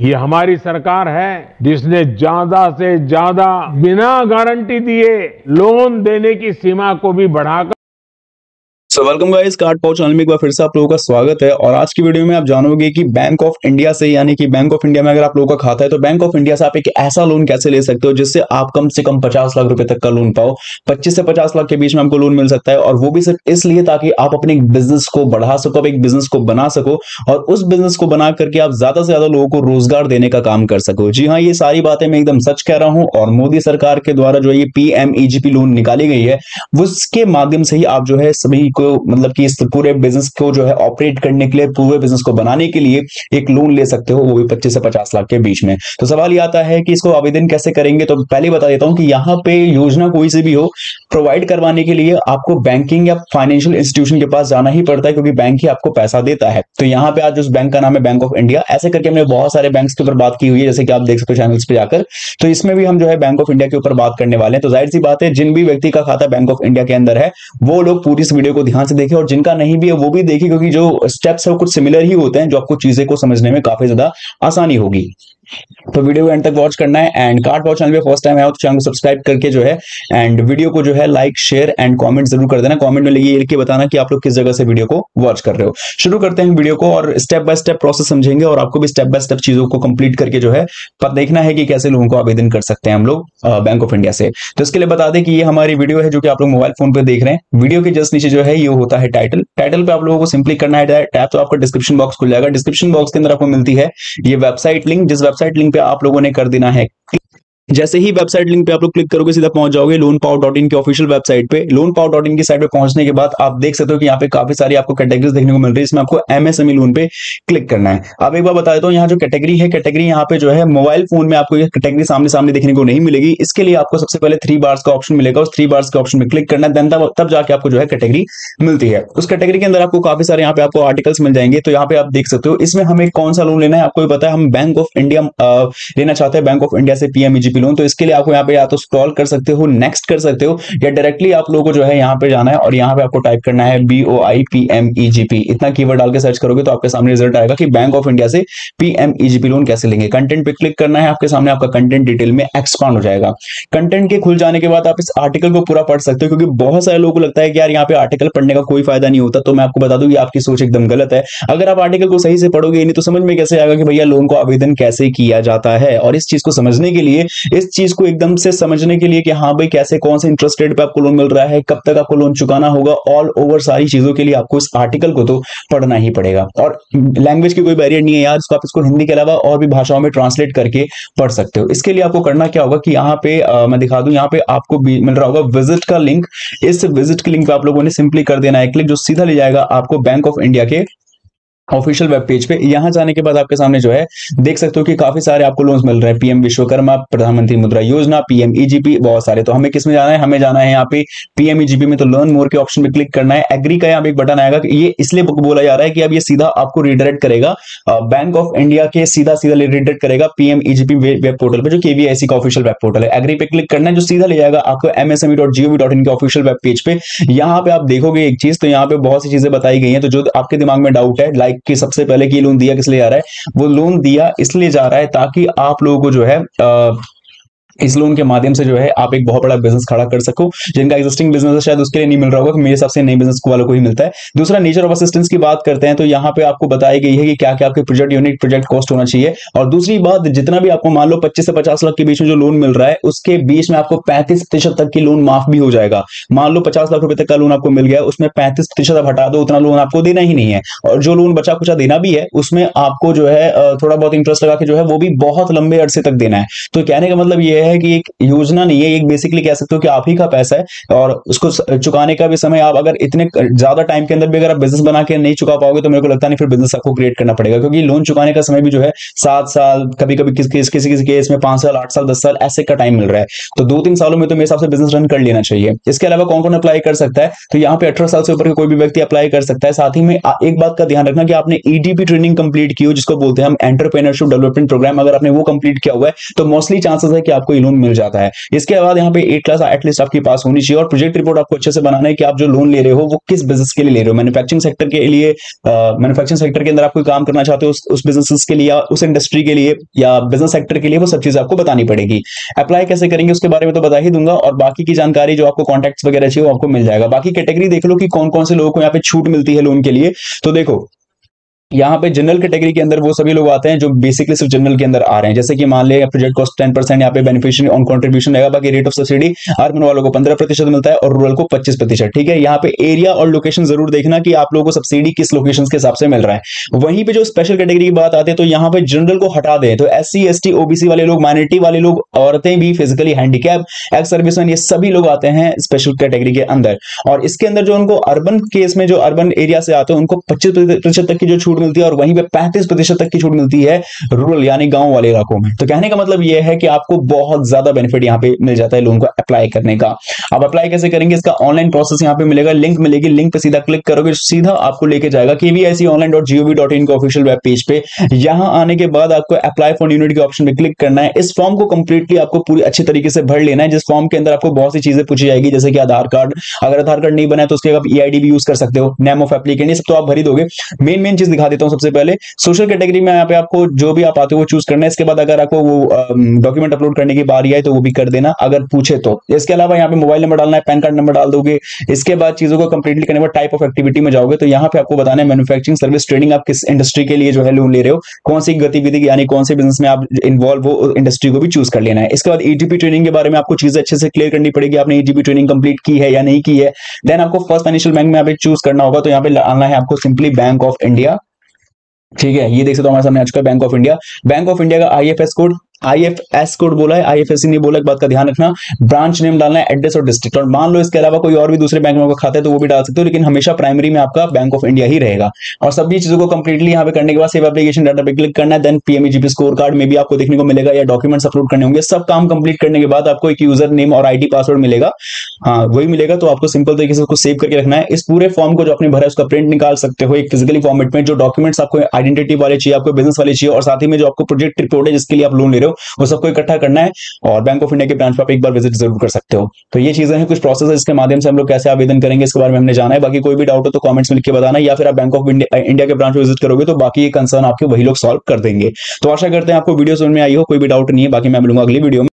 ये हमारी सरकार है जिसने ज्यादा से ज्यादा बिना गारंटी दिए लोन देने की सीमा को भी बढ़ाकर। So welcome guys, card pouch channel में एक बार फिर से आप लोगों का स्वागत है। और आज की वीडियो में आप जानोगे कि बैंक ऑफ इंडिया से, यानी कि बैंक ऑफ इंडिया में अगर आप लोगों का खाता है तो बैंक ऑफ इंडिया से आप एक ऐसा लोन कैसे ले सकते हो जिससे आप कम से कम 50 लाख रुपए तक का लोन पाओ। 25 से 50 लाख के बीच में आपको लोन मिल सकता है, और वो भी सिर्फ इसलिए ताकि आप अपने बिजनेस को बढ़ा सको, आप एक बिजनेस को बना सको और उस बिजनेस को बना करके आप ज्यादा से ज्यादा लोगों को रोजगार देने का काम कर सको। जी हाँ, ये सारी बातें मैं एकदम सच कह रहा हूं। और मोदी सरकार के द्वारा जो ये PMEGP लोन निकाली गई है, उसके माध्यम से ही आप जो है सभी को, मतलब कि इस पूरे बिजनेस को जो है ऑपरेट करने के लिए, पूरे बिजनेस को बनाने के लिए एक लोन ले सकते हो, वो भी 25 से 50 लाख के बीच में। तो सवाल ये आता है कि इसको आवेदन कैसे करेंगे। तो पहले बता देता हूं कि यहाँ पे योजना कोई सी भी हो, प्रोवाइड करवाने के लिए आपको बैंकिंग या फाइनेंशियल इंस्टीट्यूशन के पास जाना ही पड़ता है, क्योंकि बैंक ही आपको पैसा देता है। तो यहाँ पे आज उस बैंक का नाम है बैंक ऑफ इंडिया। ऐसे करके हमने बहुत सारे बैंक्स के ऊपर बात की हुई है, जैसे कि आप देख सकते हो चैनल्स पे जाकर। तो इसमें भी हम जो है बैंक ऑफ इंडिया के ऊपर बात करने वाले हैं। तो जाहिर सी बात है, जिन भी व्यक्ति का खाता बैंक ऑफ इंडिया के अंदर है वो लोग पूरी इस वीडियो को ध्यान से देखें, और जिनका नहीं भी है वो भी देखिए, क्योंकि जो स्टेप्स है वो कुछ सिमिलर ही होते हैं, जो आपको चीजें को समझने में काफी ज्यादा आसानी होगी। तो वीडियो को एंड तक वॉच करना है। एंड कार्ड पाउच चैनल पे फर्स्ट टाइम आया हो तो चैनल को सब्सक्राइब करके जो है एंड वीडियो को जो है लाइक, शेयर एंड कमेंट जरूर कर देना। कमेंट में ये लिख के बताना कि आप लोग किस जगह से वीडियो को वॉच कर रहे हो। शुरू करते हैं वीडियो को, और स्टेप बाय स्टेप प्रोसेस समझेंगे, और आपको भी स्टेप बाय स्टेप चीजों को कंप्लीट करके जो है पर देखना है कि कैसे लोगों को आवेदन कर सकते हैं हम लोग बैंक ऑफ इंडिया से। तो इसके लिए बता दें कि ये हमारी वीडियो है जो कि आप लोग मोबाइल फोन पे देख रहे हैं। वीडियो के जस्ट नीचे जो है ये होता है टाइटल। टाइटल पे आप लोगों को सिंपली करना है टैप, तो आपका डिस्क्रिप्शन बॉक्स खुल जाएगा। डिस्क्रिप्शन बॉक्स के अंदर आपको मिलती है ये वेबसाइट लिंक, जिस वेबसाइट लिंक पे आप लोगों ने कर देना है। जैसे ही वेबसाइट लिंक पे आप लोग क्लिक करोगे सीधा पहुंच जाओगे loanpower.in की ऑफिशियल वेबसाइट पे। loanpower.in की साइट पे पहुंचने के बाद आप देख सकते हो कि यहाँ पे काफी सारी आपको कैटेगरीज देखने को मिल रही है। इसमें आपको MSME लोन पे क्लिक करना है। अब एक बार बता देता हूँ, यहाँ जो कैटेगरी है, कैटेगरी यहाँ पे जो है मोबाइल फोन में आपको ये कैटेगरी सामने सामने देखने को नहीं मिलेगी। इसके लिए आपको सबसे पहले 3 बार्स का ऑप्शन मिलेगा, उस 3 बार्स के ऑप्शन में क्लिक करना है, तब जाके आपको जो है कैटेगरी मिलती है। उस कैटेगरी के अंदर आपको काफी सारे यहाँ पे आपको आर्टिकल्स मिल जाएंगे। तो यहाँ पे आप देख सकते हो इसमें हमें कौन सा लोन लेना है। आपको पता है हम बैंक ऑफ इंडिया लेना चाहते हैं, बैंक ऑफ इंडिया से PMEGP लोन। तो इसके लिए आपको यहाँ पे या तो स्क्रॉल कर सकते हो, नेक्स्ट कर सकते हो, या डायरेक्टली आप लोगों को जो है यहाँ पे जाना है और यहाँ पे आपको टाइप करना है BOI-PMEGP। इतना कीवर्ड डाल के सर्च करोगे तो आपके सामने रिजल्ट आएगा कि बैंक ऑफ इंडिया से PMEGP लोन कैसे लेंगे। कंटेंट पे क्लिक करना है, आपके सामने आपका कंटेंट डिटेल में एक्सपांड हो जाएगा। कंटेंट के खुल जाने के बाद आप इस आर्टिकल को पूरा पढ़ सकते हो, क्योंकि बहुत सारे लोगों को लगता है कि यार यहाँ पे आर्टिकल पढ़ने का कोई फायदा नहीं होता। तो मैं आपको बता दूं, ये आपकी सोच एकदम गलत है। अगर आप आर्टिकल को सही से पढ़ोगे नहीं तो समझ में कैसे आएगा कि भैया लोन को आवेदन कैसे किया जाता है। और इस चीज को समझने के लिए, इस चीज को एकदम से समझने के लिए कि हाँ भाई कैसे, कौन से इंटरेस्ट रेट पे आपको लोन मिल रहा है, कब तक आपको लोन चुकाना होगा, ऑल ओवर सारी चीजों के लिए आपको इस आर्टिकल को तो पढ़ना ही पड़ेगा। और लैंग्वेज की कोई बैरियर नहीं है यार, इसको आप इसको हिंदी के अलावा और भी भाषाओं में ट्रांसलेट करके पढ़ सकते हो। इसके लिए आपको करना क्या होगा कि यहाँ पे मैं दिखा दूं, यहाँ पे आपको मिल रहा होगा विजिट का लिंक। इस विजिट के लिंक पे आप लोगों ने सिंपली कर देना है क्लिक, जो सीधा ले जाएगा आपको बैंक ऑफ इंडिया के ऑफिशियल वेब पेज पे। यहां जाने के बाद आपके सामने जो है देख सकते हो कि काफी सारे आपको लोन्स मिल रहे हैं। PM विश्वकर्मा, प्रधानमंत्री मुद्रा योजना, PMEGP, बहुत सारे। तो हमें किस में जाना है, हमें जाना है यहाँ पे PMEGP में। तो लर्न मोर के ऑप्शन पे क्लिक करना है। एग्री का यहाँ पे एक बटन आएगा, ये इसलिए बोला जा रहा है कि अब ये सीधा आपको रिडायरेक्ट करेगा बैंक ऑफ इंडिया के, सीधा रिडायरेक्ट करेगा PMEGP वेब पोर्टल पे, जो KVIC का ऑफिशियल वेब पोर्टल है। एग्री पे क्लिक करना है, जो सीधा ले जाएगा आपको MSME.gov.in के ऑफिशियल वेब पेज पे। यहाँ पे आप देखोगे एक चीज, तो यहाँ पे बहुत सी चीजें बताई गई हैं। तो जो आपके दिमाग में डाउट है, लाइक कि सबसे पहले कि लोन दिया किस लिए जा रहा है, वो लोन दिया इसलिए जा रहा है ताकि आप लोगों को जो है इस लोन के माध्यम से जो है आप एक बहुत बड़ा बिजनेस खड़ा कर सको। जिनका एग्जिस्टिंग बिजनेस है शायद उसके लिए नहीं मिल रहा होगा, मेरे हिसाब से नई बिजनेस वालों को ही मिलता है। दूसरा, नेचर ऑफ असिस्टेंस की बात करते हैं तो यहाँ पे आपको बताई गई है कि क्या क्या आपके प्रोजेक्ट यूनिट, प्रोजेक्ट कॉस्ट होना चाहिए। और दूसरी बात, जितना भी आपको मान लो 25 से 50 लाख के बीच में जो लोन मिल रहा है, उसके बीच में आपको 35% तक की लोन माफ भी हो जाएगा। मान लो 50 लाख रुपए तक का लोन आपको मिल गया, उसमें 35% आप हटा दो, उतना लोन आपको देना ही नहीं है। और जो लोन बचा कुचा देना भी है, उसमें आपको जो है थोड़ा बहुत इंटरेस्ट लगा के जो है वो भी बहुत लंबे अरसे तक देना है। तो कहने का मतलब ये है कि एक योजना नहीं है, एक बेसिकली कह सकते हो कि आप ही का पैसा है, और उसको चुकाने का भी समय आप अगर इतने ज्यादा टाइम के अंदर भी अगर आप बिजनेस बना के नहीं चुका पाओगे तो मेरे को लगता नहीं फिर बिजनेस आपको क्रिएट करना पड़ेगा। क्योंकि लोन चुकाने का समय भी जो है 7 साल, कभी कभी किसी केस में 5 साल, 8 साल, 10 साल ऐसे का टाइम मिल रहा है। तो 2-3 सालों में तो मेरे हिसाब से बिजनेस रन कर लेना चाहिए। इसके अलावा कौन कौन अप्लाई कर सकता है, तो यहाँ पे 18 साल से ऊपर के कोई भी व्यक्ति अप्लाई कर सकता है। साथ ही में एक बात का ध्यान रखना कि आपने EDP ट्रेनिंग कंप्लीट की हो, जिसको बोलते हैं हम एंटरप्रेन्योरशिप डेवलपमेंट प्रोग्राम। अगर आपने वो कंप्लीट किया हुआ है तो मोस्टली चांसेस है कि आपको आपको ये लोन मिल जाता है। इसके बाद यहाँ पे 8 क्लास एटलीस्ट आपके पास होनी चाहिए और प्रोजेक्ट रिपोर्ट आपको अच्छे से बनाना है कि आप जो लोन ले रहे हो वो किस बिजनेस के लिए ले रहे हो। मैन्युफैक्चरिंग सेक्टर के लिए, मैन्युफैक्चरिंग सेक्टर के अंदर आप कोई काम करना चाहते हो उस बिजनेस के लिए या उस इंडस्ट्री के लिए या बिजनेस सेक्टर के लिए, वो सब चीजें आपको बतानी पड़ेगी। अप्लाई कैसे करेंगे उसके बारे में तो बता ही दूंगा, और बाकी की जानकारी जो आपको कॉन्टैक्ट्स वगैरह चाहिए वो आपको मिल जाएगा। बाकी कैटेगरी देख लो कि कौन कौन से लोगों को यहाँ पे छूट मिलती है लोन के लिए। तो देखो यहाँ पे जनरल कैटेगरी के अंदर वो सभी लोग आते हैं जो बेसिकली सिर्फ जनरल के अंदर आ रहे हैं। जैसे कि मान ले प्रोजेक्ट कॉस्ट 10% यहाँ पे बेनिफिशियरी ऑन कंट्रीब्यूशन रहेगा। बाकी रेट ऑफ सब्सिडी अर्बन वालों को 15% मिलता है और रूरल को 25%। ठीक है, यहाँ पे एरिया और लोकेशन जरूर देखना कि आप लोगों को सब्सिडी किस लोकेशन के हिसाब से मिल रहा है। वहीं पे जो स्पेशल कैटेगरी की बात आती है तो यहाँ पे जनरल को हटा दें तो SC ST OBC वाले लोग, माइनॉरिटी वाले लोग, औरतें भी, फिजिकली हैंडीकैप, एक्स सर्विसमैन, ये सभी लोग आते हैं स्पेशल कैटेगरी के अंदर। और इसके अंदर जो उनको अर्बन केस में जो अर्बन एरिया से आते हैं उनको 25% तक की जो छूट मिलती है और वहीं पे 35% तक की छूट मिलती है रूरल यानी गांव वाले इलाकों में। तो कहने का मतलब यह है कि आपको बहुत ज्यादा बेनिफिट यहां पे मिल जाता है लोन को अप्लाई करने का। अब अप्लाई कैसे करेंगे, इसका ऑनलाइन प्रोसेस यहां पे मिलेगा, लिंक मिलेगी, लिंक पे सीधा क्लिक करोगे सीधा आपको लेके जाएगा kviconline.gov.in के ऑफिशियल वेब पेज पे। यहां आने के बाद आपको अप्लाई फॉर यूनिट के ऑप्शन पे क्लिक करना है। इस फॉर्म को कंप्लीटली आपको पूरी अच्छी तरीके से भर लेना है, जिस फॉर्म के अंदर आपको बहुत सी चीजें पूछी जाएगी, जैसे कि आधार कार्ड, अगर आधार कार्ड नहीं बना है तो उसके आप EID भी यूज कर सकते हो, नेम ऑफ एप्लीकेंट, ये सब तो आप भर ही दोगे। मेन चीज दिखा देता हूं सबसे पहले। सोशल कैटेगरी में यहाँ पे आपको जो भी आप आते हो वो चूज करना है। इसके बाद अगर आपको वो डॉक्यूमेंट अपलोड करने की बारी आए तो वो भी कर देना अगर पूछे तो। इसके अलावा यहाँ पे मोबाइल नंबर डालना है, पैन कार्ड नंबर डाल दोगे। इसके बाद चीजों को कंप्लीटली करने के बाद टाइप ऑफ एक्टिविटी में जाओगे तो यहाँ पे आपको बताना है मैन्युफैक्चरिंग सर्विस ट्रेडिंग, आप किस इंडस्ट्री के लिए जो है लोन ले रहे हो, कौन सी गतिविधि यानी कौन से बिजनेस में आप इन्वॉल्व हो, इंडस्ट्री को भी चूज कर लेना है। इसके बाद ETP ट्रेनिंग के बारे में आपको चीजें अच्छे से क्लियर करनी पड़ेगी, आपने ETP ट्रेनिंग कंप्लीट की है या नहीं की है। देन आपको फर्स्ट फाइनेंशियल बैंक में यहाँ पे चूज करना होगा, तो यहाँ पे आना है आपको सिंपली बैंक ऑफ इंडिया। ठीक है, ये देख सकते हो हमारे सामने आ चुका है bank of India. Bank of India का IFS कोड बोला है, IFSC नहीं बोला, एक बात का ध्यान रखना। ब्रांच नेम डालना है, एड्रेस और डिस्ट्रिक्ट, और मान लो इसके अलावा कोई और भी दूसरे बैंक में आपका खाता है तो वो भी डाल सकते हो, लेकिन हमेशा प्राइमरी में आपका बैंक ऑफ इंडिया ही रहेगा। और सभी चीजों को कंप्लीटली यहाँ पे करने के बाद सेव एप्लीकेशन डाटा पे क्लिक करना है। देन PMEGP स्कोर कार्ड में भी आपको देखने को मिलेगा या डॉक्यूमेंट्स अपलोड करने होंगे। सब काम कंप्लीट करने के बाद आपको एक यूजर नेम और ID पासवर्ड मिलेगा, हाँ वही मिलेगा। तो आपको सिंपल तरीके से उसको सेव करके रखना है। इस पूरे फॉर्म को जो आपने भरा है उसका प्रिंट निकाल सकते हो एक फिजिकली फॉर्मेट में। जो डॉक्यूमेंट्स आपको आइडेंटिटी वाले चाहिए, आपको बिजनेस वाले चाहिए, और साथ ही में जो आपको प्रोजेक्ट रिपोर्ट है जिसके लिए आप लोन ले रहे हो वो सबको इकट्ठा करना है। और बैंक ऑफ इंडिया के ब्रांच पर आप एक बार विजिट जरूर कर सकते हो। तो ये चीजें हैं, कुछ प्रोसेस है जिसके माध्यम से हम लोग कैसे आवेदन करेंगे इसके बारे में हमने जाना है। बाकी कोई भी डाउट हो तो कमेंट्स में लिख के बताना, या फिर आप बैंक ऑफ इंडिया के ब्रांच में विजिट करोगे तो बाकी ये कंसर्न आपके वही लोग सॉल्व कर देंगे। तो आशा करते हैं आपको वीडियो समझ में आई हो, कोई भी डाउट नहीं है। बाकी मैं मिलूंगा अगली वीडियो में।